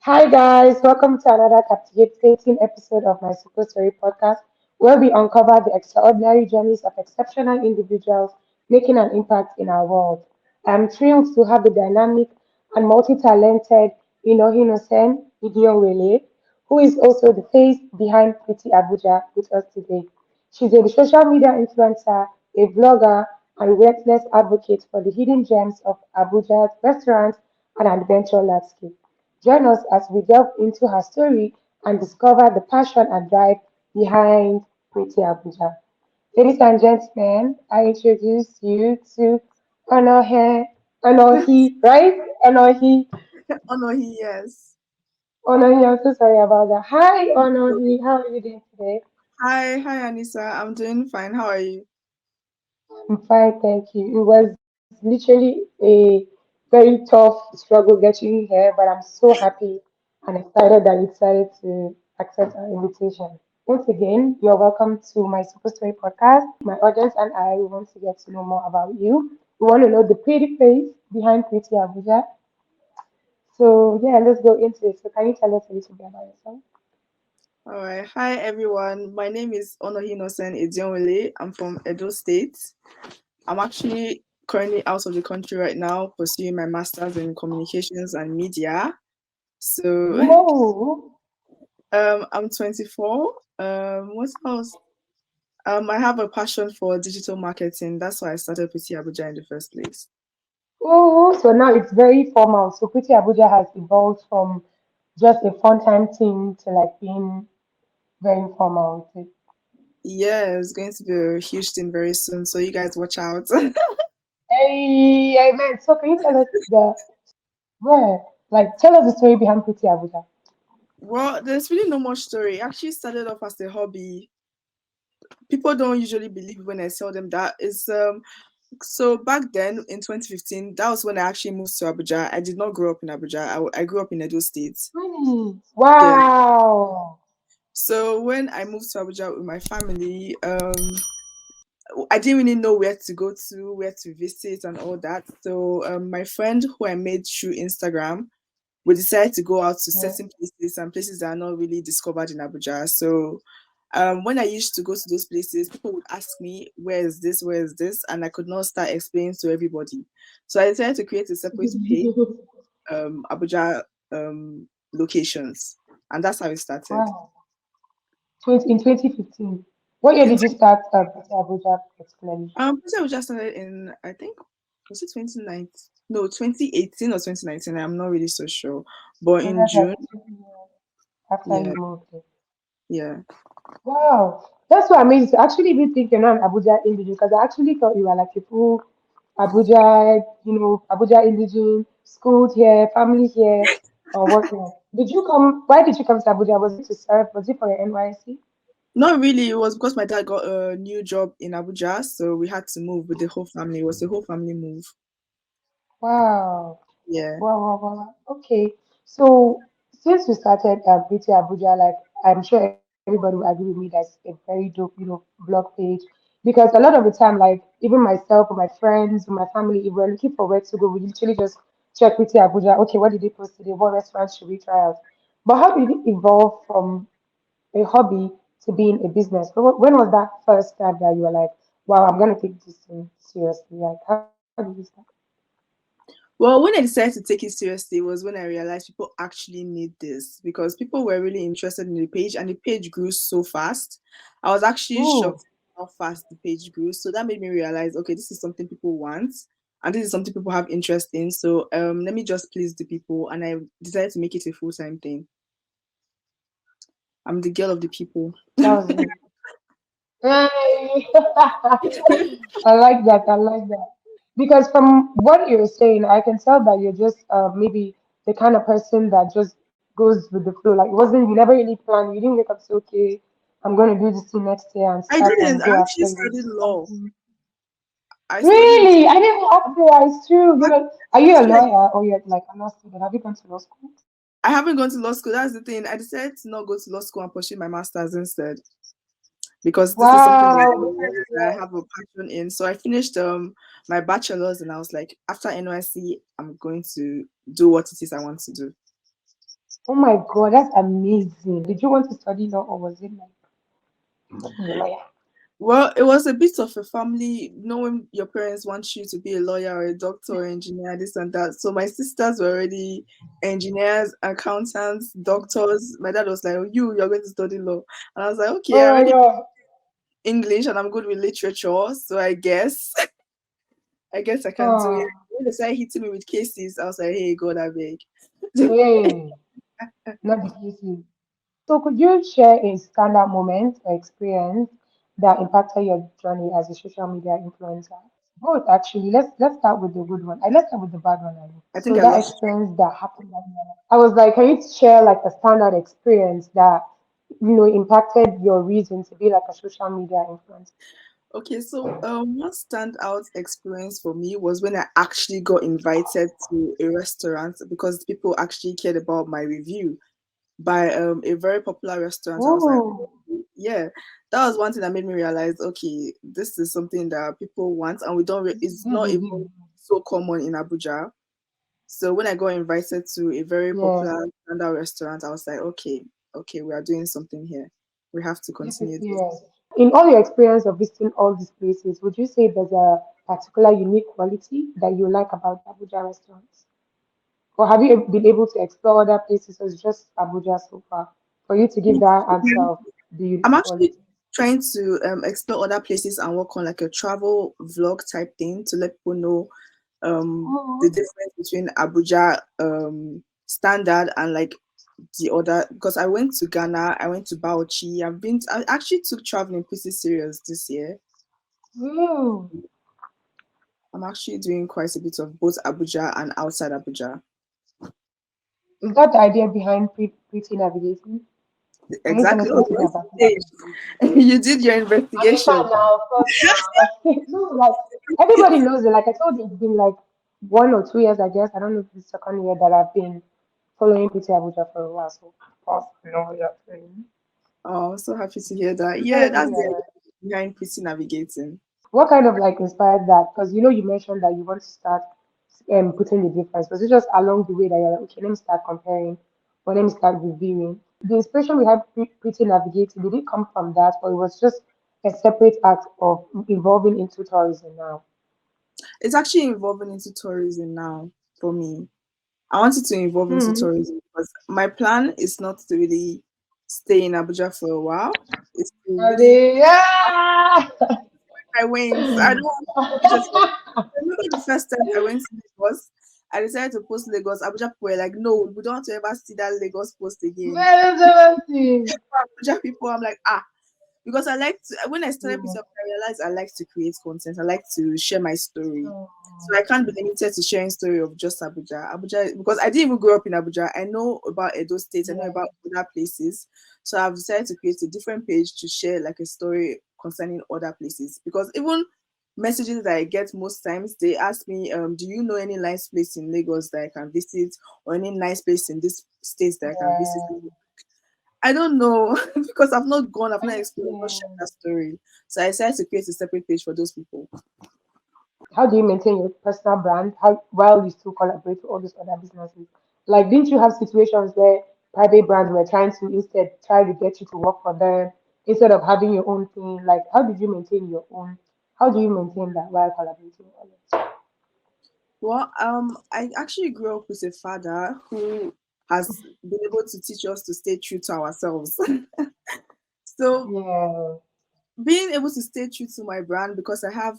Hi guys, welcome to another captivating episode of my Super Story podcast, where we uncover the extraordinary journeys of exceptional individuals making an impact in our world. I'm thrilled to have the dynamic and multi-talented Onohie Sen Idiowele, who is also the face behind Pretty Abuja, with us today. She's a social media influencer, a vlogger, and relentless advocate for the hidden gems of Abuja's restaurants and adventure landscape. Join us as we delve into her story and discover the passion and drive behind Pretty Abuja. Ladies and gentlemen, I introduce you to Onohie, Onohie, right? Onohie, Onohie, yes. Onohie, I'm so sorry about that. Hi, Onohie, how are you doing today? Hi, Anissa. I'm doing fine. How are you? I'm fine, thank you. It was literally a very tough struggle getting you here, but I'm so happy and excited that you decided to accept our invitation. Once again, you're welcome to my Super Story podcast. My audience and I we want to get to know more about you. We want to know the pretty face behind Pretty Abuja. So yeah, let's go into it. So can you tell us a little bit about yourself? All right. Hi, everyone. My name is Onohie Idionwele. I'm from Edo State. I'm actually currently out of the country right now, pursuing my master's in communications and media. So, Whoa! I'm 24. What else? I have a passion for digital marketing. That's why I started PT Abuja in the first place. Oh, so now it's very formal. So Pretty Abuja has evolved from just a fun time thing to like being very formal with it. Yeah, it's going to be a huge thing very soon. So you guys watch out. Hey, amen. So can you tell us the where? Like tell us the story behind Pretty Abuja. Well, there's really no much story. It actually started off as a hobby. People don't usually believe when I tell them that. It's so back then in 2015, that was when I actually moved to Abuja. I did not grow up in Abuja. I grew up in Edo State. Really? Yeah. Wow. So when I moved to Abuja with my family, I didn't really know where to go to, where to visit, and all that. So my friend who I made through Instagram, we decided to go out to Yeah. certain places and places that are not really discovered in Abuja. So when I used to go to those places, people would ask me, where is this? And I could not start explaining to everybody. So I decided to create a separate page, Abuja locations. And that's how it started. Wow. 20, in 2015. What year In did you start Pretty Abuja particularly? Abuja just started in, I think, was it 2019? No, 2018 or 2019. I'm not really so sure. But So in that's June, like 2 years after you yeah, moved there. yeah. Wow, that's what amazing. So actually, even think you're not an Abuja indigenous because I actually thought you were like a full Abuja, Abuja indigenous, schooled here, family here, or whatnot. Did you come? Why did you come to Abuja? Was it to serve? Was it for your NYC? Not really. It was because my dad got a new job in Abuja, so we had to move with the whole family. It was a whole family move. Wow, Yeah. wow, wow, wow. Okay, so since you started Beauty Abuja, like I'm sure everybody will agree with me, that's a very dope, blog page. Because a lot of the time, like even myself or my friends or my family, if we're looking for where to go, we literally just check Beauty Abuja. Okay, what did they post today? What restaurants should we try out? But how did it evolve from a hobby to being a business? When was that first time that you were like, wow, I'm gonna take this thing seriously? Like, how did you start? Well, when I decided to take it seriously was when I realized people actually need this because people were really interested in the page and the page grew so fast. I was actually Ooh. shocked how fast the page grew. So that made me realize, okay, this is something people want and this is something people have interest in. So let me just please the people and I decided to make it a full-time thing. I'm the girl of the people. That was it. Hey. I like that. I like that. Because from what you're saying, I can tell that you're just maybe the kind of person that just goes with the flow. Like it wasn't you never really planned. You didn't wake up and say, okay, I'm going to do this thing next year and I start didn't. and I go actually after it. Was studied just law. something. I studied Really? I didn't ask you. It's true. but Are you a actually lawyer or you're like a law student? Have you gone to law school? I haven't gone to law school. That's the thing. I decided to not go to law school and pursue my master's instead because this is something that Wow. Because, I yeah. have a passion in. So I finished my bachelor's and I was like, after NYC, I'm going to do what it is I want to do. Oh my God, that's amazing. Did you want to study law or was it like be a lawyer? Well, it was a bit of a family, knowing your parents want you to be a lawyer or a doctor or engineer, this and that. So my sisters were already engineers, accountants, doctors. My dad was like, you're going to study law. And I was like, okay, I Oh my already God. English and I'm good with literature. So I guess I guess I can do it. Oh, When they started hitting me with cases, I was like, hey, God, I beg. hey, not the cases. So could you share a standout moment or experience that impacted your journey as a social media influencer? Both actually. Let's start with the good one. Let's start with the bad one. I mean. I think So I that lost. experience that happened. I was like, can you share like a standout experience that impacted your reason to be like a social media influencer? Okay, so one standout experience for me was when I actually got invited to a restaurant because people actually cared about my review by a very popular restaurant. I was like, Oh, yeah, that was one thing that made me realize, okay, this is something that people want, and we don't. It's this is not a even big so common in Abuja. So when I got invited to a very yeah. popular standout restaurant, I was like, okay, okay, we are doing something here. We have to This is continue this. serious. In all your experience of visiting all these places, would you say there's a particular unique quality that you like about Abuja restaurants? Or have you been able to explore other places or it's just Abuja so far? For you to give that answer of the I'm unique actually quality. trying to explore other places and work on like a travel vlog type thing to let people know the Oh, difference between Abuja standard and like the other, because I went to Ghana, I went to Bauchi. I actually took traveling pretty serious this year. mm. I'm actually doing quite a bit of both Abuja and outside Abuja. Is that the idea behind pretty navigating? Can you tell me Exactly. Oh, something you about went to stage. You did your I mean, investigation. fine now, of course now. No, like everybody knows it. Like I told you, it's been like 1 or 2 years, I guess. I don't know if it's the second year that I've been following PT Abuja for a while. So, of course, you know what you're saying. Oh, so happy to hear that. Yeah, Very that's good. the idea behind pretty navigating. What kind of like inspired that? Because you mentioned that you want to start putting the difference. Was it just along the way that you're like, okay, let me start comparing or let me start reviewing? The inspiration we had pretty navigating, did it come from that or it was just a separate act of evolving into tourism now? It's actually evolving into tourism now for me. I wanted to evolve into Hmm. tourism because my plan is not to really stay in Abuja for a while. It's to really Yeah. I went. I don't want to just. I remember the first time I went to Lagos. I decided to post Lagos. Abuja people were like, "No, we don't want to ever see that Lagos post again." Very interesting. Abuja people, I'm like, ah, because I like to when I started Yeah. picking up, I realized I like to create content. I like to share my story. So Oh, I can't be limited to sharing story of just Abuja. Abuja because I didn't even grow up in Abuja. I know about Edo State, I know yeah. about other places. So I've decided to create a different page to share like a story concerning other places. Because even messages that I get most times, they ask me, do you know any nice place in Lagos that I can visit or any nice place in this state that I can visit? Yeah. I don't know because I've not gone, I've not explored, I've not shared Yeah. that story. So I decided to create a separate page for those people. How do you maintain your personal brand while you still collaborate with all these other businesses? Like, didn't you have situations where private brands were trying to instead try to get you to work for them instead of having your own thing? Like, how did you maintain your own? How do you maintain that while collaborating with others? Well, I actually grew up with a father who has been able to teach us to stay true to ourselves. So Yeah. being able to stay true to my brand because I have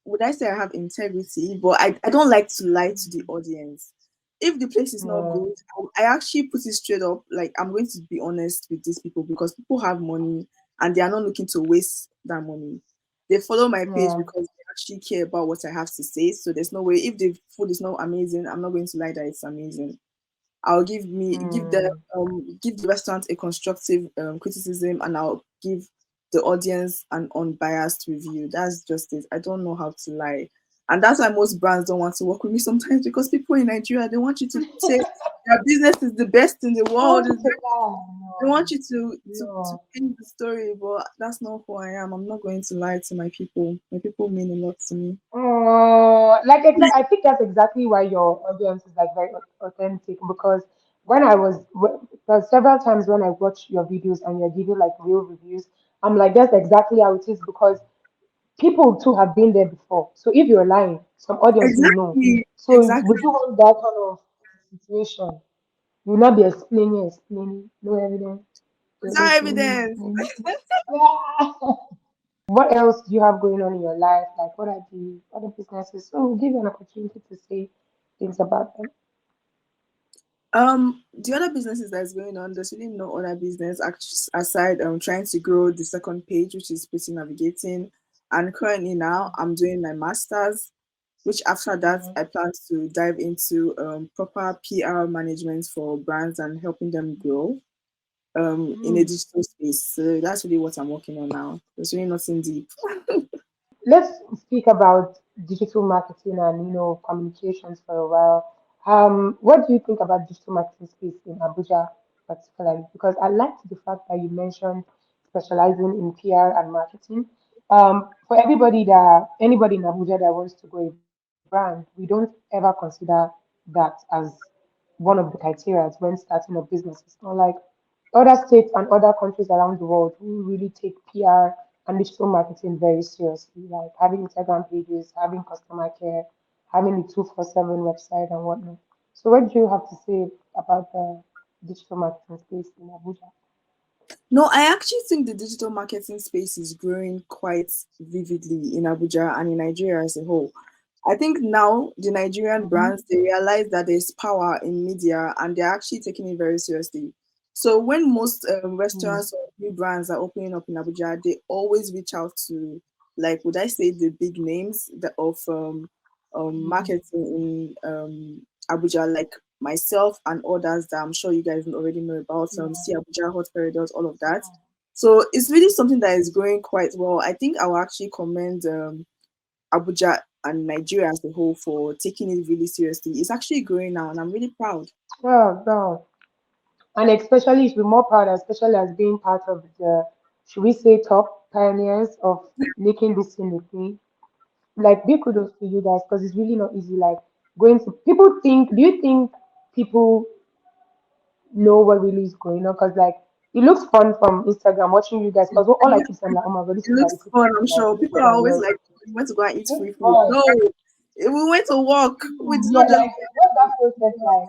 would I say I have integrity, but I don't like to lie to the audience. If the place is not Yeah. good, I actually put it straight up. Like I'm going to be honest with these people because people have money and they are not looking to waste that money. They follow my page Yeah. because they actually care about what I have to say. So there's no way if the food is not amazing, I'm not going to lie that it's amazing. I'll Hmm. give the restaurant a constructive criticism, and I'll give the audience an unbiased review. That's just it. I don't know how to lie, and that's why most brands don't want to work with me sometimes because people in Nigeria they want you to say their business is the best in the I world. want you to lie. They No. want you to No. paint the story, but that's not who I am. I'm not going to lie to my people. My people mean a lot to me. Oh, like I think that's exactly why your audience is like very authentic because when because several times when I watch your videos and you're giving like real reviews, I'm like, that's exactly how it is because people too have been there before. So if you're lying, some audience will know. Exactly. So Exactly. would you want that kind of situation? You will not be explaining, no evidence. You're Without just evidence. explaining. Yeah. What else do you have going on in your life? Like what are the other businesses? So we'll give you an opportunity to say things about them. The other businesses that's going on, there's really no other business aside trying to grow the second page, which is pretty navigating. And currently now I'm doing my masters, which after that Mhm. I plan to dive into proper PR management for brands and helping them grow in a Mm. digital space. So that's really what I'm working on now. There's really nothing deep. Let's speak about digital marketing and communications for a while. What do you think about digital marketing space in Abuja particularly? Because I liked the fact that you mentioned specializing in PR and marketing. For anybody in Abuja that wants to go a brand, we don't ever consider that as one of the criteria when starting a business. It's not like other states and other countries around the world who really take PR and digital marketing very seriously, like having Instagram pages, having customer care, having the 247 website and whatnot. So, what do you have to say about the digital marketing space in Abuja? No, I actually think the digital marketing space is growing quite vividly in Abuja and in Nigeria as a whole. I think now the Nigerian Mm-hmm. brands they realize that there's power in media and they're actually taking it very seriously. So when most Mm. restaurants or new brands are opening up in Abuja, they always reach out to like would I say the big names of Mm. marketing in Abuja, like myself and others that I'm sure you guys already know about. Yeah. See Abuja Hot Corridors, all of that. So it's really something that is going quite well. I think I will actually commend Abuja and Nigeria as a whole for taking it really seriously. It's actually growing now, and I'm really proud. Well, well. And especially, you should be more proud, especially as being part of the, should we say, top pioneers of making this thing a thing. Like big kudos to you guys because it's really not easy. Like going to people think, do you think people know what really is going on? Because like it looks fun from Instagram watching you guys. Because all I keep saying like, oh my god, these It people are looks eating fun, I'm like sure. People wicked are and always well. like, "We went to go and eat Looks free food." fun. No, we went to walk. We did not Yeah, just. like what's that process like?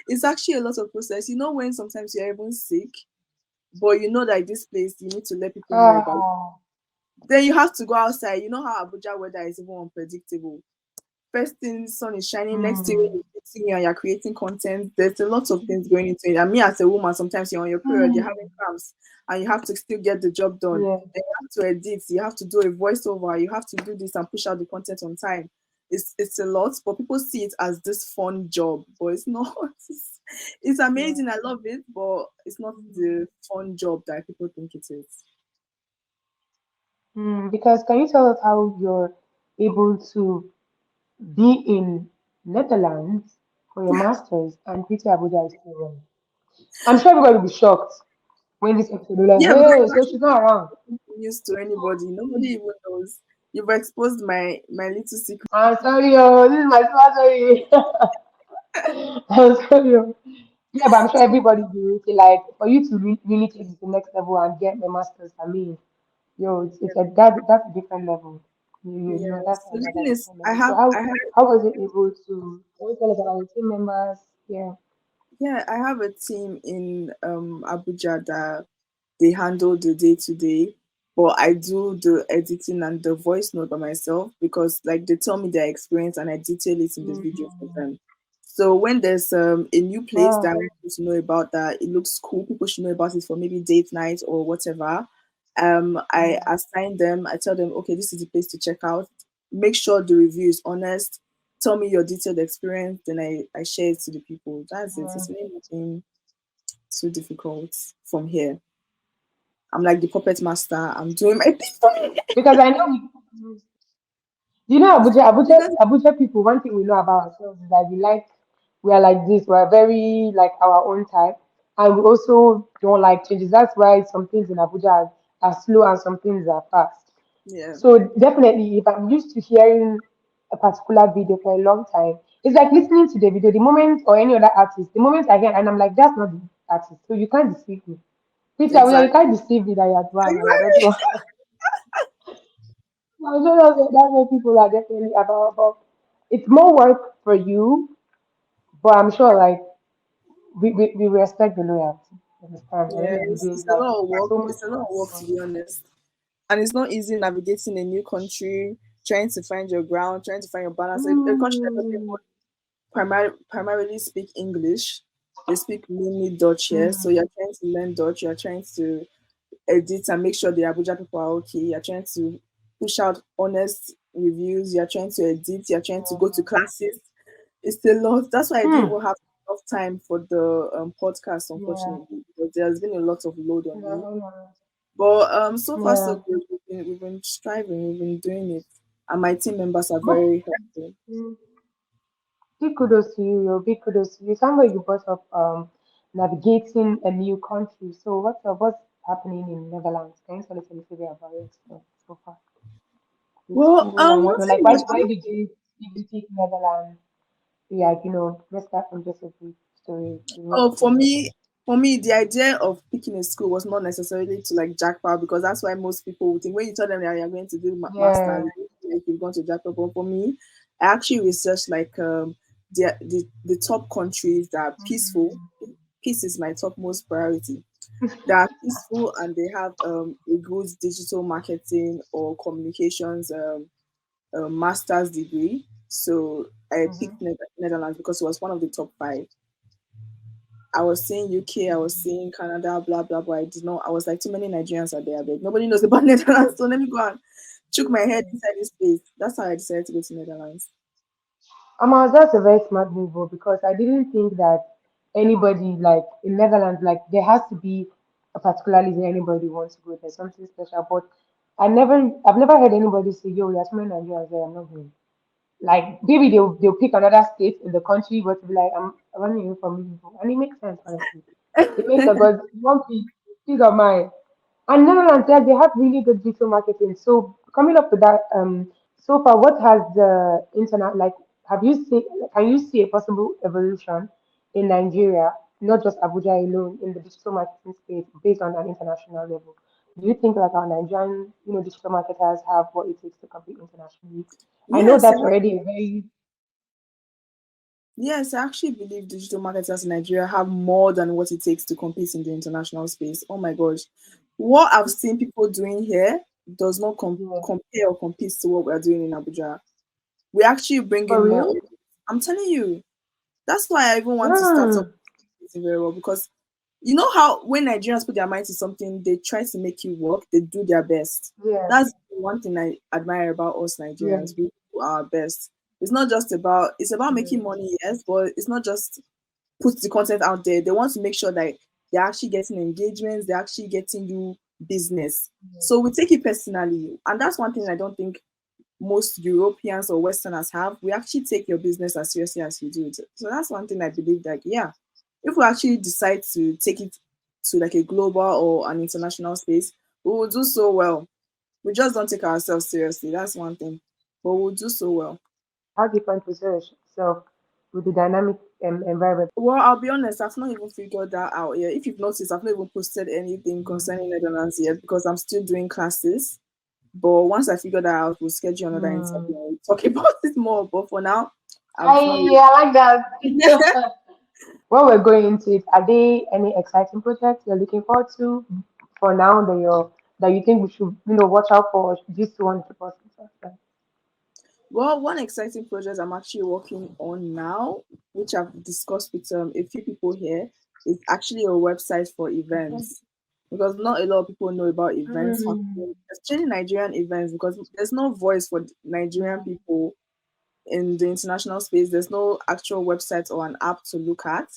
It's actually a lot of process. You know, when sometimes you're even sick, but you know that this place you need to let people know about. Ah, Then you have to go outside. You know how Abuja weather is even unpredictable. First thing sun is shining, next thing hmm, you're sitting and you're creating content. There's a lot of things going into it. And me as a woman, sometimes you're on your period, you're having hmm, cramps, and you have to still get the job done. yeah. Then you have to edit, you have to do a voiceover, you have to do this and push out the content on time. It's a lot, but people see it as this fun job, but it's not. It's Yeah. amazing, I love it, but it's not Hmm. the fun job that people think it is. Because can you tell us how you're able to be in Netherlands for your masters and Peter Abuja is still running? I'm sure everybody will be shocked when this episode will be like, Yeah, because hey, it's so she's not around. actually news to anybody. Nobody even knows. You've exposed my little secret. I'm sorry, oh, this is my smart story. I'm sorry. Oh. Yeah, but I'm sure everybody will be like, for you to really take it to the next level and get the masters, I mean, yo, it's that's a different level. That's Yes. So the thing another is, different level. So I have how was it able to? Can you tell us about your team members? Yeah. yeah, I have a team in Abuja that they handle the day to day, but I do the editing and the voice note by myself because like they tell me their experience and I detail it in the video for Mm, them. So when there's a new place that I wow. want people to know about that it looks cool, people should know about it for maybe date night or whatever. I Mm, assign them, I tell them, okay, this is the place to check out. Make sure the review is honest. Tell me your detailed experience, then I share it to the people. That's it. It's mm. really nothing too difficult from here. I'm like the puppet master. I'm doing my thing for me. Because I know you know Because Abuja people. One thing we know about ourselves is that we are like this. We are very like our own type, and we also don't like changes. That's why some things in Abuja are slow and some things are fast. yeah, So definitely, if I'm used to hearing a particular video for a long time, It's like listening to the video, the moment or any other artist, the moment I hear and I'm like, that's not the artist. So you can't deceive me. Peter, you Exactly. can't deceive me that you're one or you're not one. I know that's what people are definitely about. But it's more work for you, but I'm sure like we respect the loyalty. Understand? At the Yeah, end of the day, it's a like lot of there's work. so much It's a lot of work work, to be involved. honest. And it's not easy navigating a new country, trying to find your ground, trying to find your balance. A country that doesn't Mm, primarily speak English. They speak mainly Dutch here. So mm, you're trying to learn Dutch, you're trying to edit and make sure the Abuja people are okay. You're trying to push out honest reviews, you're trying to edit, you're trying to go to classes. It's a lot. That's why I didn't mm, even have enough time for the podcast, yeah. unfortunately, because there's been a lot of load on No, me. no, no. But so far so Yeah. good. We've been striving, we've been doing it, and my team members are But very helpful. mm, big kudos to you, yo. Big kudos to you. Somewhere you brought up navigating a new country. So what's happening in Netherlands? Can you tell us a little bit about it so far? With Well, school and what like nothing much. why did you pick Netherlands? Yeah, let's start from just a brief story to move Oh, for forward. me, the idea of picking a school was not necessarily to like jackpot, because that's why most people would think when you tell them that you're going to do Yeah. masters, like you're going to jackpot. But for me, I actually researched like the top countries that are peaceful. Mm, Peace is my topmost priority. They are peaceful and they have a good digital marketing or communications master's degree. So I mm-hmm. picked Netherlands because it was one of the top five. I was saying UK, I was saying Canada, blah blah blah. I did not. I was like, too many Nigerians are there, but nobody knows about Netherlands. So let me go and chook my head Mm. inside this place. That's how I decided to go to Netherlands. That's a very smart move oh, because I didn't think that anybody like in Netherlands, like there has to be a particular reason anybody wants to go there, something special. But I've never heard anybody say, "Yo, there's so many Nigerians there, I'm not going." Like maybe they'll pick another state in the country, but to be like, I'm running away from Liverpool, and it makes sense honestly. It makes sense, but one pick of mine. And Netherlands, yeah, they have really good digital marketing. So coming up with that, so far, what has the internet like? Have you seen? Can you see a possible evolution in Nigeria, not just Abuja alone, in the digital marketing space based on an international level? Do you think like our Nigerian, digital marketers have what it takes to compete internationally? I know Yes, that's already a very yes, I actually believe digital marketers in Nigeria have more than what it takes to compete in the international space. Oh my gosh. What I've seen people doing here does not yeah. compare or compete to what we're doing in Abuja. We actually bring For in more. real? I'm telling you, that's why I even want to start up Mm, very well, because you know how when Nigerians put their mind to something, they try to make you work, they do their best. yeah, That's one thing I admire about us yeah, Nigerians. We do our best. It's not just about, it's about making yeah, money, yes, but it's not just put the content out there. They want to make sure that they're actually getting engagements, they're actually getting you business. yeah. So we take it personally. And that's one thing I don't think most Europeans or Westerners have. We actually take your business as seriously as you do it. So that's one thing I believe that, yeah, if we actually decide to take it to like a global or an international space, we will do so well. We just don't take ourselves seriously. That's one thing. But we'll do so well. How do you plan to position yourself with the dynamic environment? Well, I'll be honest, I've not even figured that out yet. If you've noticed, I've not even posted anything concerning Netherlands yet because I'm still doing classes. But once I figure that out, we'll schedule another interview Hmm. and we'll talk about it more. But for now, I've not I really. I like that. While we're going into it, are there any exciting projects you're looking forward to for now that you think we should watch out for? Or just want to keep us interested? Well, one exciting project I'm actually working on now, which I've discussed with a few people here, is actually a website for events. Because not a lot of people know about events Mm, happening, especially Nigerian events, because there's no voice for Nigerian yeah. people in the international space. There's no actual website or an app to look at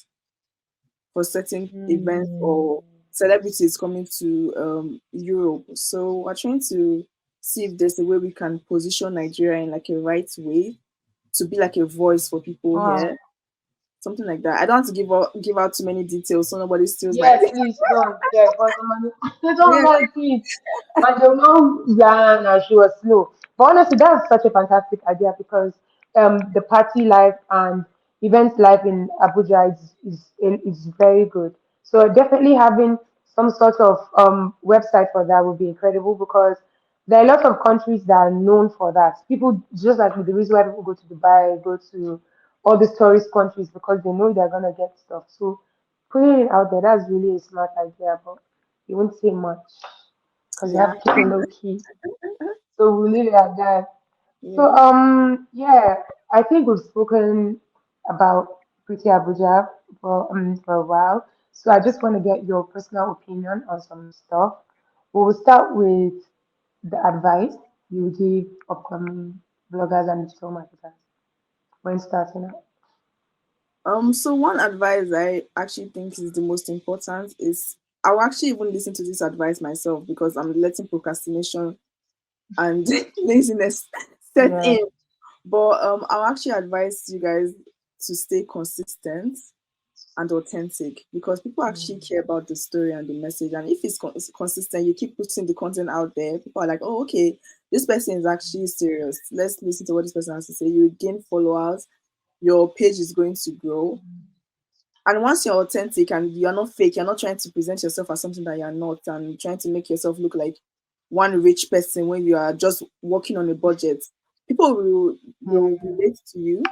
for certain events Mm. or celebrities coming to Europe. So we're trying to see if there's a way we can position Nigeria in like a right way to be like a voice for people Wow. here, something like that. I don't want to give out too many details so nobody steals my. Yes, please don't. Yeah, for somebody. Don't Yeah, like it. And they'll know, yeah, no, she was slow. But honestly, that's such a fantastic idea because the party life and event life in Abuja is very good. So definitely having some sort of website for that would be incredible because there are a lot of countries that are known for that. People just like the reason why people go to Dubai, go to all the tourist countries because they know they're gonna get stuff. So putting it out there, that's really a smart idea, but you won't say much because you have Yeah. to keep it low key. So we'll leave it at that. So, Yeah. yeah, I think we've spoken about Pretty Abuja for a while. So I just want to get your personal opinion on some stuff. We will start with the advice you would give upcoming bloggers and digital marketers when starting out. So one advice I actually think is the most important is I'll actually even listen to this advice myself because I'm letting procrastination and laziness set Yeah, in. But I'll actually advise you guys to stay consistent and authentic because people actually mm, care about the story and the message. And if it's consistent, you keep putting the content out there. People are like, oh, okay, this person is actually serious. Let's listen to what this person has to say. You gain followers. Your page is going to grow. And once you're authentic and you're not fake, you're not trying to present yourself as something that you're not and trying to make yourself look like one rich person when you are just working on a budget. People will yeah, relate to you.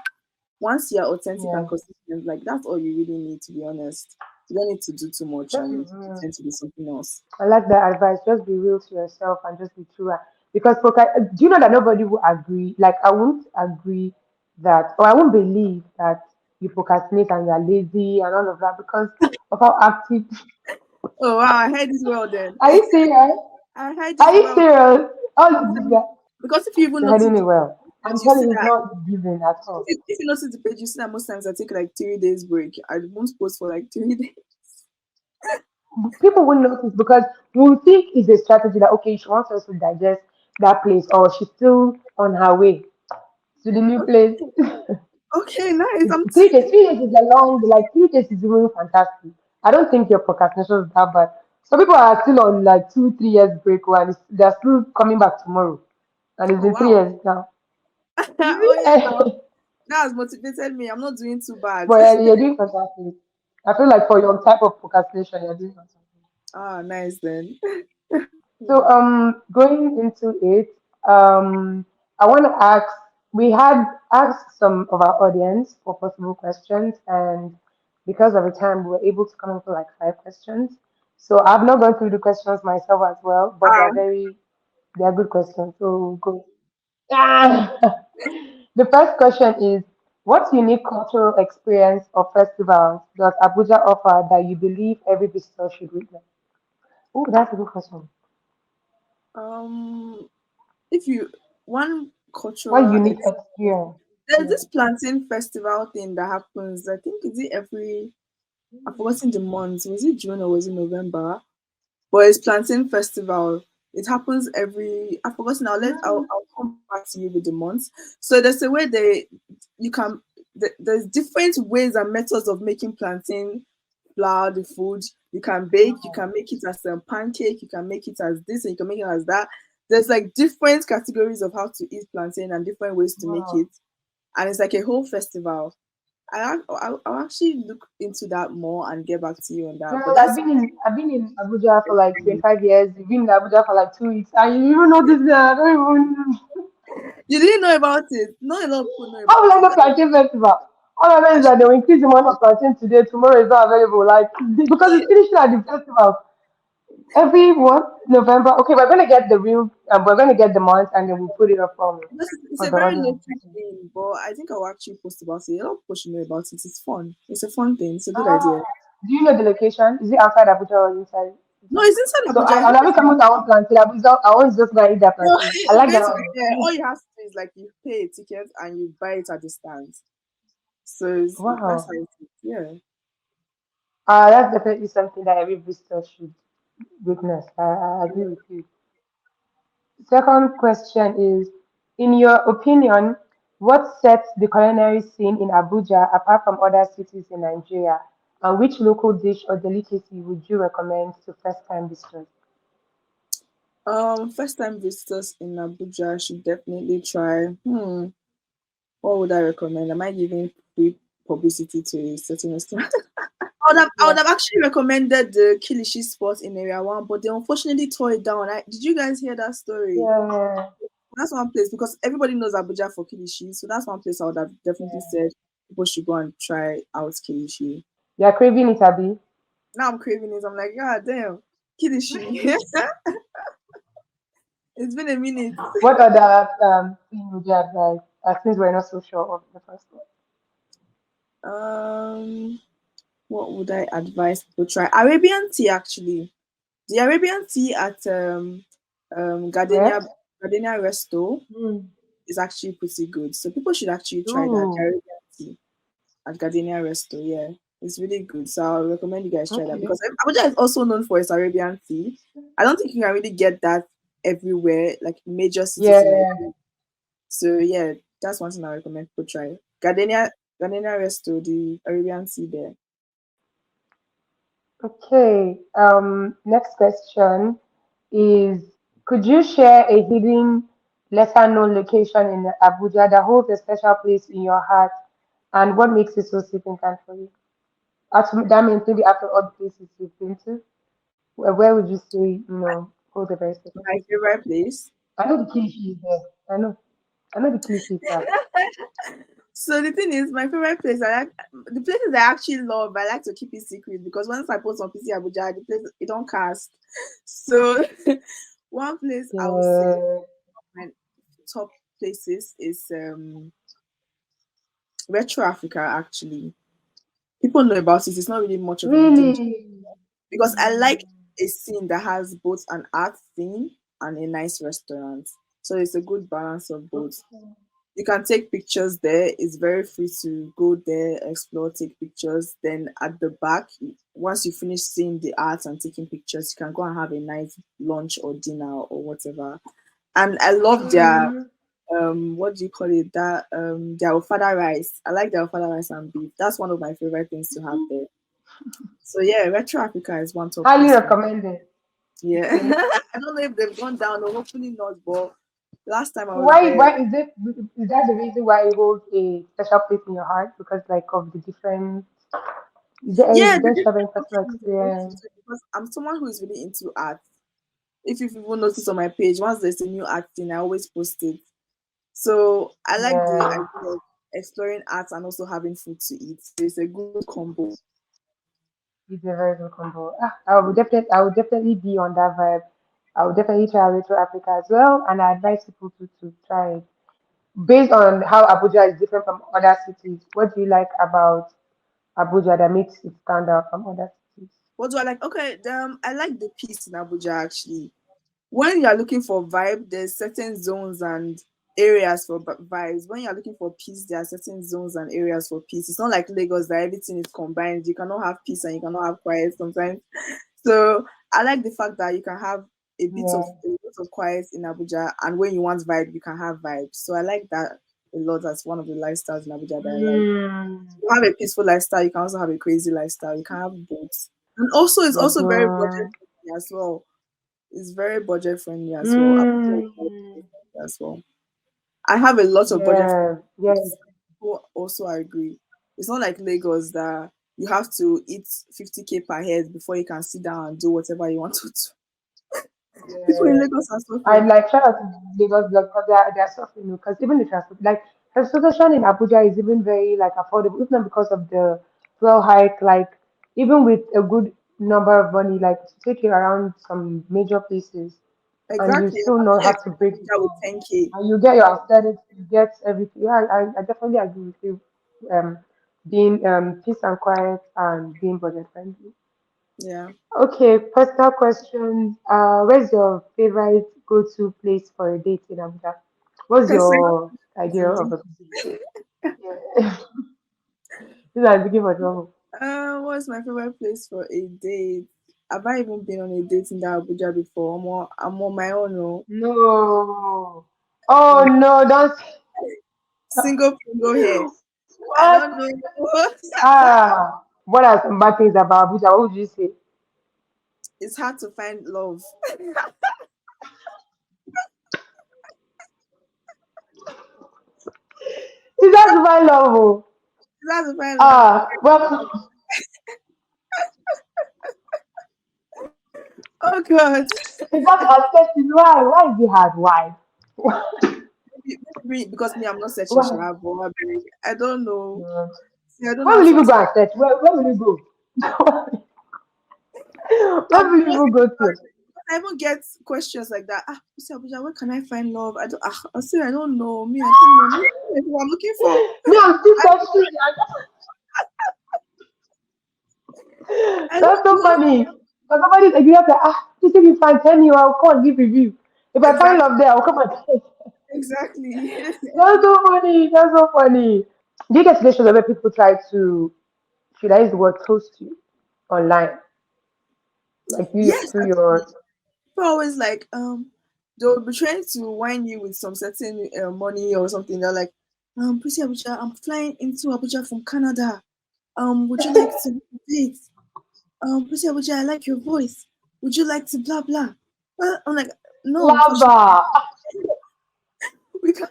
Once you're authentic and yeah. consistent, like that's all you really need, to be honest. You don't need to do too much Just be and real. pretend to be something else. I like that advice. Just be real to yourself and just be true. Because do you know that nobody will agree? Like I won't agree that, or I won't believe that you procrastinate and you're lazy and all of that because of how active. Oh wow, I heard this well then. Are you serious? I heard Are this you well. serious? I'm Oh, telling you. Because if you even you're notice heading it the well. pages, I'm you see telling you, it's that not given at all. if you notice the page, you see that most times I take like 3 days break. I won't post for like 3 days. People won't notice because we'll think it's a strategy that okay, she wants us to digest that place or she's still on her way to the new place. Okay, okay, nice. I'm 3 days, 3 days is a long, like 3 days is really fantastic. I don't think your procrastination is that bad. Some people are still on like 2, 3 years break one, they're still coming back tomorrow. And it's oh been three wow. years now. Oh yeah, now Yeah. that has motivated me. I'm not doing too bad. But you're doing fantastic. I feel like for your type of procrastination, you're doing fantastic. Ah, nice then. So Yeah. going into it, I want to ask. We had asked some of our audience for possible questions, and because of the time, we were able to come up with like 5 questions. So I've not gone through the questions myself as well, but Ah, they are good questions. So we'll go. Ah! The first question is, what unique cultural experience or festivals does Abuja offer that you believe every visitor should witness? Oh, that's a good question. um, if you one What cultural unique experience, experience? there's Yeah. this plantain festival thing that happens. I think is it every I've forgotten the month. Was it June or was it November? But it's plantain festival. It happens every. I've forgotten. I'll come back to you with the months. So there's a way you can. There's different ways and methods of making plantain flour, the food. You can bake. You can make it as a pancake. You can make it as this, and you can make it as that. There's like different categories of how to eat plantain and different ways to make Wow. it, and it's like a whole festival. I'll actually look into that more and get back to you on that. But Girl, that's I've been in Abuja for like 25 years. You've been in Abuja for like 2 weeks. And you even know this girl. I don't even. you didn't know about it. Not a lot of people know How about will I it. know plantain festival? All I know is that they will increase the amount of plantain today. Tomorrow is not available. Like because it's finishing at the festival. Every what November? Okay, we're gonna get the real. We're gonna get the month and then we'll put it up It's for a the very audience. local thing, but I think I'll actually post about it. A lot of people should know about it. It's fun. It's a fun thing. It's a good Ah, idea. do you know the location? Is it outside Abuja or inside? No, Inside. it's inside So Abuja. I and think every it's time I want plantain, I want just gonna eat that no, plantain. I it's like that based right there. one. All you have to do is like you pay a ticket and you buy it at the stand. So that's how Wow. it is. Yeah. That's definitely something that every visitor should witness. I agree with you. Second question is, in your opinion, what sets the culinary scene in Abuja apart from other cities in Nigeria? And which local dish or delicacy would you recommend to first-time visitors? First time visitors in Abuja should definitely try. What would I recommend? Am I giving free publicity to a certain restaurant? I would Yeah. have actually recommended the Kilishi spot in Area One, but they unfortunately tore it down. Did you guys hear that story? Yeah. That's one place because everybody knows Abuja for Kilishi, so that's one place I would have definitely Yeah. said people should go and try out Kilishi. You're craving it, Abby. Now I'm craving it. I'm like, God damn, Kilishi. It's been a minute. What other thing would you advise? Since we're not so sure of the first one. Um, what would I advise people try? Arabian tea actually. The Arabian tea at Where? Gardenia Resto Mm. is actually pretty good. So people should actually try that. The Ooh. Arabian tea at Gardenia Resto, yeah. It's really good. So I'll recommend you guys try that Okay. because Abuja is also known for its Arabian tea. I don't think you can really get that everywhere, like major cities in Yeah. Nigeria. So yeah, that's one thing I recommend people try. Gardenia Resto, the Arabian tea there. Okay. Next question is, could you share a hidden, lesser known location in Abuja that holds a special place in your heart, and what makes it so significant for you? That means maybe after all the places you've been to, where would you say, holds a very special My place in your heart? favorite place. I know the cliche is there. I know. I know the cliche is there. So the thing is, my favorite place, I like the places I actually love. I like to keep it secret because once I post on PC Abuja, the place it don't cast. So one place I would say Yeah. my top places is Retro Africa. Actually, people know about it. It's not really much of a hidden gem Really? because I like a scene that has both an art scene and a nice restaurant. So it's a good balance of both. Okay. You can take pictures there. It's very free to go there, explore, take pictures. Then at the back, once you finish seeing the art and taking pictures, you can go and have a nice lunch or dinner or whatever. And I love their Mm, what do you call it? That their ofada rice. I like their ofada rice and beef. That's one of my favorite things to have there. So yeah, Retro Africa is one top highly place for me. recommended. Yeah. Okay. I don't know if they've gone down or hopefully not, but last time I So was there, why is it, is that the reason why it holds a special place in your heart? Because like of the different, yeah, the don't you have any different personal options are very experience? interesting because I'm someone who is really into art. If you've even noticed on my page, once there's a new art thing, I always post it. So I like the Yeah, idea of exploring art and also having food to eat. So it's a good combo. it's a very good combo. I would definitely be on that vibe. I would definitely try Retro Africa as well, and I advise people to try it. Based on how Abuja is different from other cities, what do you like about Abuja that makes it stand out from other cities? What do I like? Okay, I like the peace in Abuja actually. When you're looking for vibe, there's certain zones and areas for vibes. When you're looking for peace, there are certain zones and areas for peace. It's not like Lagos that everything is combined. You cannot have peace and you cannot have quiet sometimes. So I like the fact that you can have Yeah. a bit of quiet in Abuja, and when you want vibe, you can have vibes. So I like that a lot. That's one of the lifestyles in Abuja that I like. Mm, You have a peaceful lifestyle. You can also have a crazy lifestyle. You can have both, and also it's also very budget mhm. friendly as well. It's very budget friendly as well. Abuja is very Mm, budget friendly as well. I have a lot of budget yeah, yeah, friends. People also agree. It's not like Lagos that you have to eat 50K per head before you can sit down and do whatever you want to do. People in yeah. Lagos are I suffering. like shout out to Lagos Blog because they're suffering because even the transport, like transportation in Abuja is even very like affordable, if not because of the fuel hike. Like even with a good number of money, like to take you around some major places, and you Exactly. still I'm not really have to expecting break the Abuja with law, 10K. and you get your aesthetics, you get everything. Yeah, I definitely agree with you. Being peace and quiet and being budget friendly. Yeah. Okay, personal question. Where's your favorite go-to place for a date in Abuja? What's Okay, so your idea of a yeah. This is looking for trouble. what's my favorite place for a date? Have I even been on a date in that Abuja before? I'm on my own. No. No. Oh no, don't Single Pringle here. I what? don't know. What are some bad things about Abuja? What would you say? It's hard to find love. Is that my love? That's the fine love. Well, Oh God. is that our question? Why? Why is it hard? Why? Maybe because me, I'm not searching Why? Sharab, but I don't know. Yeah. See, I don't know Where how will you to even go explain. and search? Where will you go? Where I'm will you just even go to? I even get questions like that. Ah, Mr. Abuja, where can I find love? I don't. I say I don't know. Me, I don't know. Maybe that's what I'm looking for. Me, I'm still I, searching. I That's don't so know funny. But somebody's like, you have to, this if you find 10 you, I'll come and give review. If I find exactly. love there, I'll come and tell you. Exactly. That's so funny. That's so funny. Do you get situations where people try to, should I use the word toast you online? Like you Yes, through actually. your, People always like they'll be trying to wine you with some certain money or something. They're like, Pretty Abuja, I'm flying into Abuja from Canada. Would you like to date? Pretty Abuja, I like your voice. Would you like to blah blah? Well, I'm like, no, unfortunately, lava. we can't.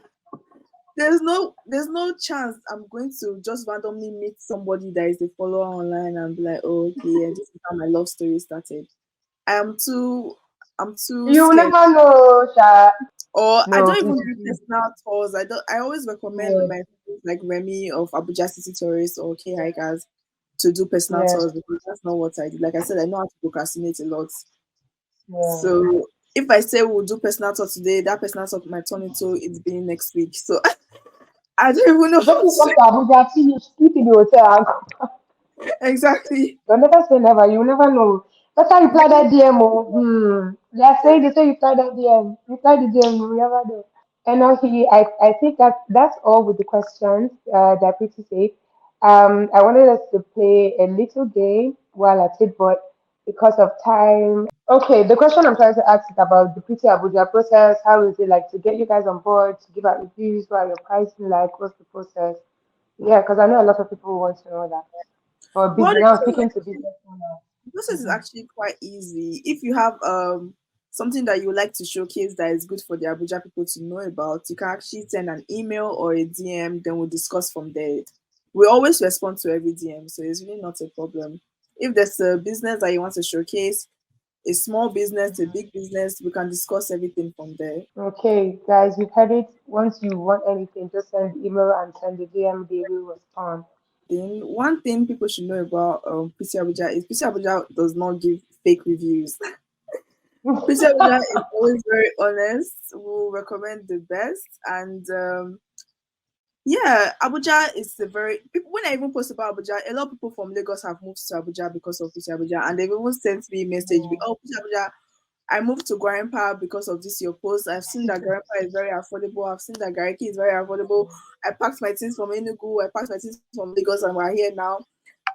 There's no chance I'm going to just randomly meet somebody that is a follower online and be like, oh, okay, and this is how my love story started. I am too I'm too You scared. never know, Sha. Or I No, don't it's even do personal tours. I always recommend yeah, my friends like Remy of Abuja City Tourists or K Hikers to do personal yeah, tours because that's not what I do. Like I said, I know how to procrastinate a lot. yeah. So if I say we'll do personal tour today, that personal tour might turn into it's being next week. So I don't even know Just how you come to to Abuja, finish, sleep in the hotel, and come. exactly. You'll never say never. You will never know. That's how you reply that DM. Oh. They are saying they say you reply that DM. Reply the DM. You will never know. And now I think that's all with the questions that Pretty said. I wanted us to play a little game while at it, but because of time. Okay, the question I'm trying to ask is about the Pretty Abuja process. How is it like to get you guys on board, to give out reviews? What are your pricing like? What's the process? Yeah, because I know a lot of people want to know that. For Well, business, now speaking to business owners. the process is Mhm. actually quite easy. If you have something that you would like to showcase that is good for the Abuja people to know about, you can actually send an email or a DM, then we'll discuss from there. We always respond to every DM, so it's really not a problem. If there's a business that you want to showcase, a small business, a big business, we can discuss everything from there. Okay, guys, you've heard it. Once you want anything, just send the email and send the DM. They will respond. Then one thing people should know about PC Abuja is PC Abuja does not give fake reviews. PC Abuja is always very honest. Will recommend the best, and yeah, Abuja is a very people. When I even post about Abuja, a lot of people from Lagos have moved to Abuja because of PC Abuja, and they've even sent me a message. Oh, PC Abuja, I moved to Guarimpa because of this your post. I've seen that Guarimpa is very affordable. I've seen that Gariki is very affordable. I packed my things from Enugu. I packed my things from Lagos, and we're here now.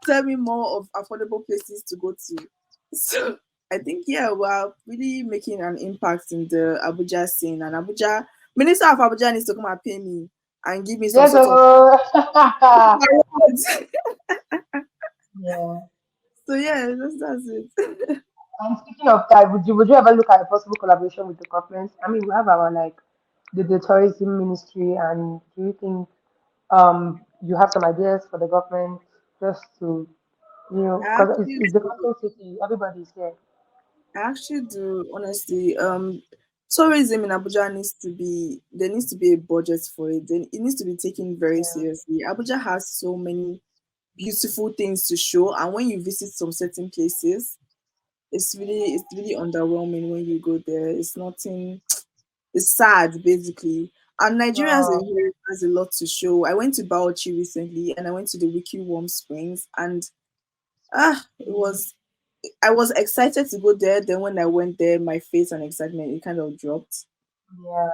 Tell me more of affordable places to go to. So I think yeah, we're really making an impact in the Abuja scene, and Abuja Minister of Abuja needs to come and pay me and give me some Yes, sort of rewards. yeah. So yeah, that's it. And speaking of that, would you ever look at a possible collaboration with the government? I mean, we have our like the tourism ministry, and do you think you have some ideas for the government just to I because it's, actually it's the do. capital city, everybody's here. I actually do, honestly. Tourism in Abuja needs to be there needs to be a budget for it. Then it needs to be taken very Yeah, seriously. Abuja has so many beautiful things to show, and when you visit some certain places, it's really underwhelming when you go there. It's nothing. It's sad basically. And Nigeria as a wow, whole has a lot to show. I went to Bauchi recently, and I went to the Wiki Warm Springs, and it was I was excited to go there. Then when I went there, my face and excitement it kind of dropped. yeah,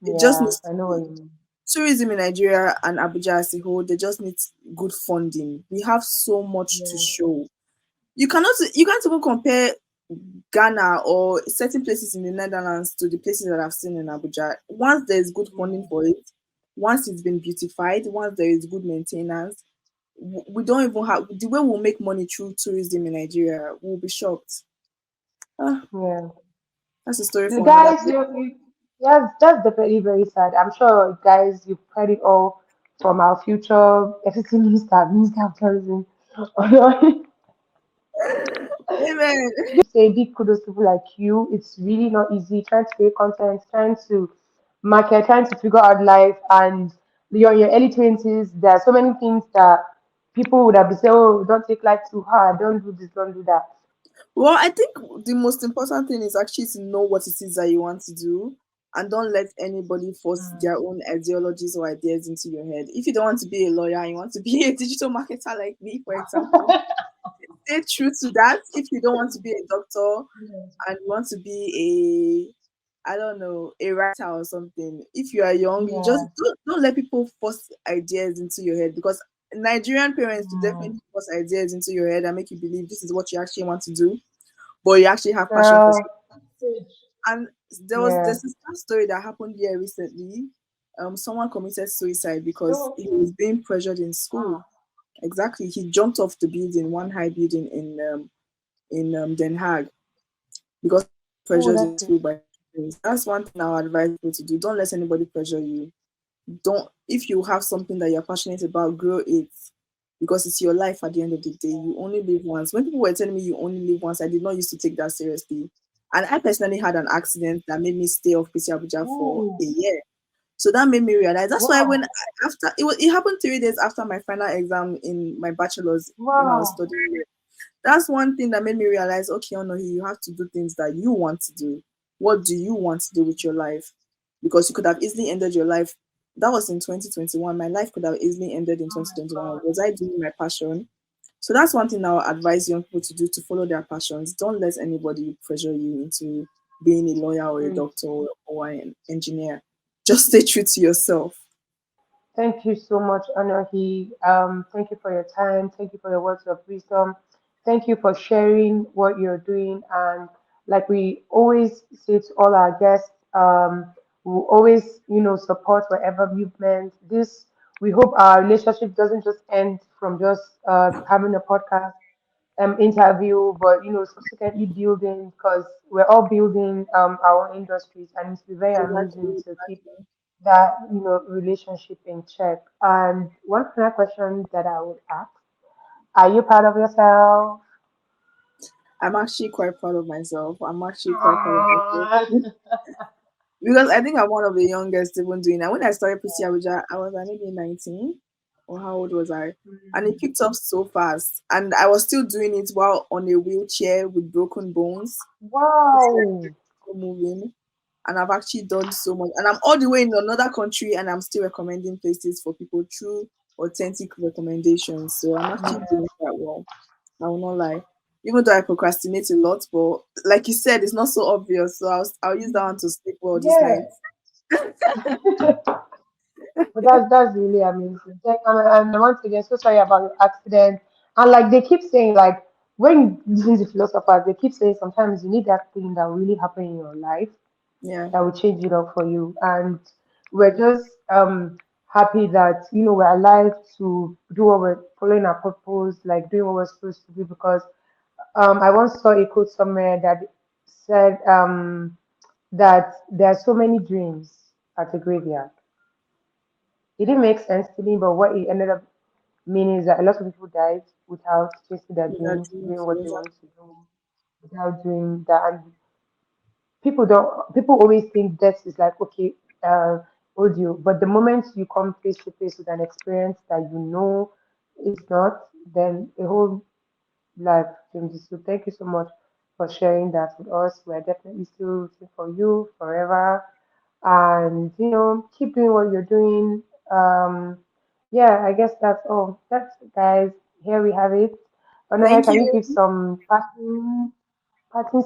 It just yeah. needs to I know what be you mean. tourism in Nigeria and Abuja as a whole. They just need good funding. We have so much to Yeah, show. You can't even compare Ghana or certain places in the Netherlands to the places that I've seen in Abuja. Once there's good funding yeah, for it, once it's been beautified, once there is good maintenance, we don't even have the way we'll make money through tourism in Nigeria. We'll be shocked. Ah, yeah. that's a story The for another guys, day. that's definitely very sad. I'm sure, guys, you've heard it all from our future existing minister of tourism. Onohie. Amen. Say big kudos to people like you. It's really not easy trying to create content, trying to market, trying to figure out life, and you're in your early 20s. There are so many things that people would have been saying, oh, don't take life too hard, don't do this, don't do that. Well, I think the most important thing is actually to know what it is that you want to do, and don't let anybody force Mm. their own ideologies or ideas into your head. If you don't want to be a lawyer and you want to be a digital marketer like me, for example, stay true to that. If you don't want to be a doctor and you want to be a, I don't know, a writer or something, if you are young, you just Yeah. don't let people force ideas into your head, because Nigerian parents will Mm. definitely force ideas into your head and make you believe this is what you actually want to do, but you actually have passion for Girl. something. And Yeah. there's this sad story that happened here recently. Someone committed suicide because So, he was being pressured in school. Exactly, he jumped off the building, one high building in Den Haag, because he was being oh, pressured that's in it. school by students. That's one thing I would advise people to do. Don't let anybody pressure you. Don't, if you have something that you're passionate about, grow it, because it's your life at the end of the day. You only live once. When people were telling me you only live once, I did not used to take that seriously. And I personally had an accident that made me stay off PC Abuja for Oh, a year. So that made me realize. That's why wow. when after it happened 3 days after my final exam in my bachelor's when I was Wow. studying. That's one thing that made me realize, okay, Onohie, you have to do things that you want to do. What do you want to do with your life? Because you could have easily ended your life. That was in 2021. My life could have easily ended in Oh my 2021. God. Was I doing my passion? So that's one thing I'll advise young people to do, to follow their passions. Don't let anybody pressure you into being a lawyer or a Great. doctor or an engineer. Just stay true to yourself. Thank you so much, Onohie. Thank you for your time. Thank you for your words of wisdom. Thank you for sharing what you're doing. And like we always say to all our guests, we always, support whatever movement. This, we hope our relationship doesn't just end from just having a podcast interview, but subsequently building because we're all building our own industries, and it's been very amazing Exactly. to keep that relationship in check. And one final question that I would ask: are you proud of yourself? I'm actually quite proud of myself. I'm actually quite proud of myself. Aww. Because I think I'm one of the youngest even doing that. When I started PC Abuja, I was like maybe 19, or how old was I? And it picked up so fast. And I was still doing it while on a wheelchair with broken bones. Wow. Still moving. And I've actually done so much. And I'm all the way in another country and I'm still recommending places for people through authentic recommendations. So I'm actually doing quite well. I will not lie. Even though I procrastinate a lot, but like you said, it's not so obvious. So I'll use that one to sleep well this Yeah. night. But that's really amazing. And once again, so sorry about your accident. And like they keep saying, like when you listen to philosophers, they keep saying sometimes you need that thing that will really happen in your life Yeah, that will change it up for you. And we're just happy that we're alive to do what we're following our purpose, like doing what we're supposed to do. Because I once saw a quote somewhere that said that there are so many dreams at a graveyard. It didn't make sense to me, but what it ended up meaning is that a lot of people died without chasing their with our dreams, doing dreams. what they Exactly. want to do, without doing that. And people always think death is like, okay, audio, but the moment you come face to face with an experience that is not, then a whole life changes. So thank you so much for sharing that with us. We're definitely still rooting for you forever, and keep doing what you're doing. um yeah, I guess that's all. That's, guys, here we have it. Onohe, Thank can you you. give some parting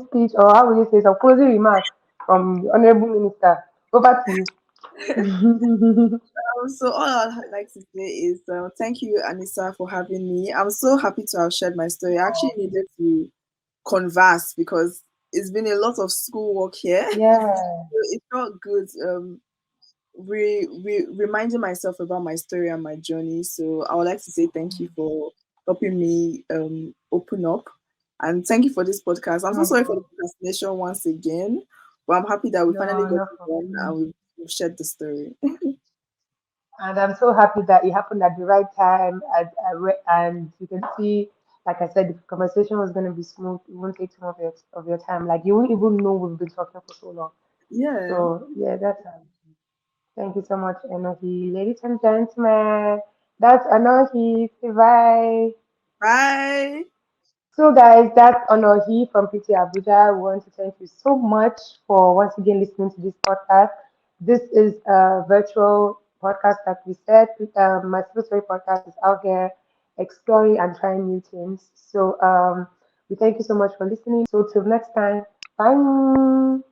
speech, or how will you say, some closing remarks from the honorable minister? Over to you. So all I'd like to say is thank you, Anissa, for having me. I'm so happy to have shared my story. I actually needed to converse because it's been a lot of schoolwork here. Yeah. So it felt good. Reminding myself about my story and my journey. So I would like to say thank you for helping me open up, and thank you for this podcast. I'm so sorry for the Oh, procrastination once again, but I'm happy that we finally no, got no it done problem. and we've shared the story. And I'm so happy that it happened at the right time. And you can see, like I said, the conversation was going to be smooth. It won't take too much of your time. Like you won't even know we've been talking for so long. Yeah. So yeah, that's thank you so much, Enohi. Ladies and gentlemen, that's Enohi. Bye. Bye. So, guys, that's Onohie from PT Abuja. We want to thank you so much for once again listening to this podcast. This is a virtual podcast, like we said. My Super Story podcast is out here exploring and trying new things. So, we thank you so much for listening. So, till next time, bye.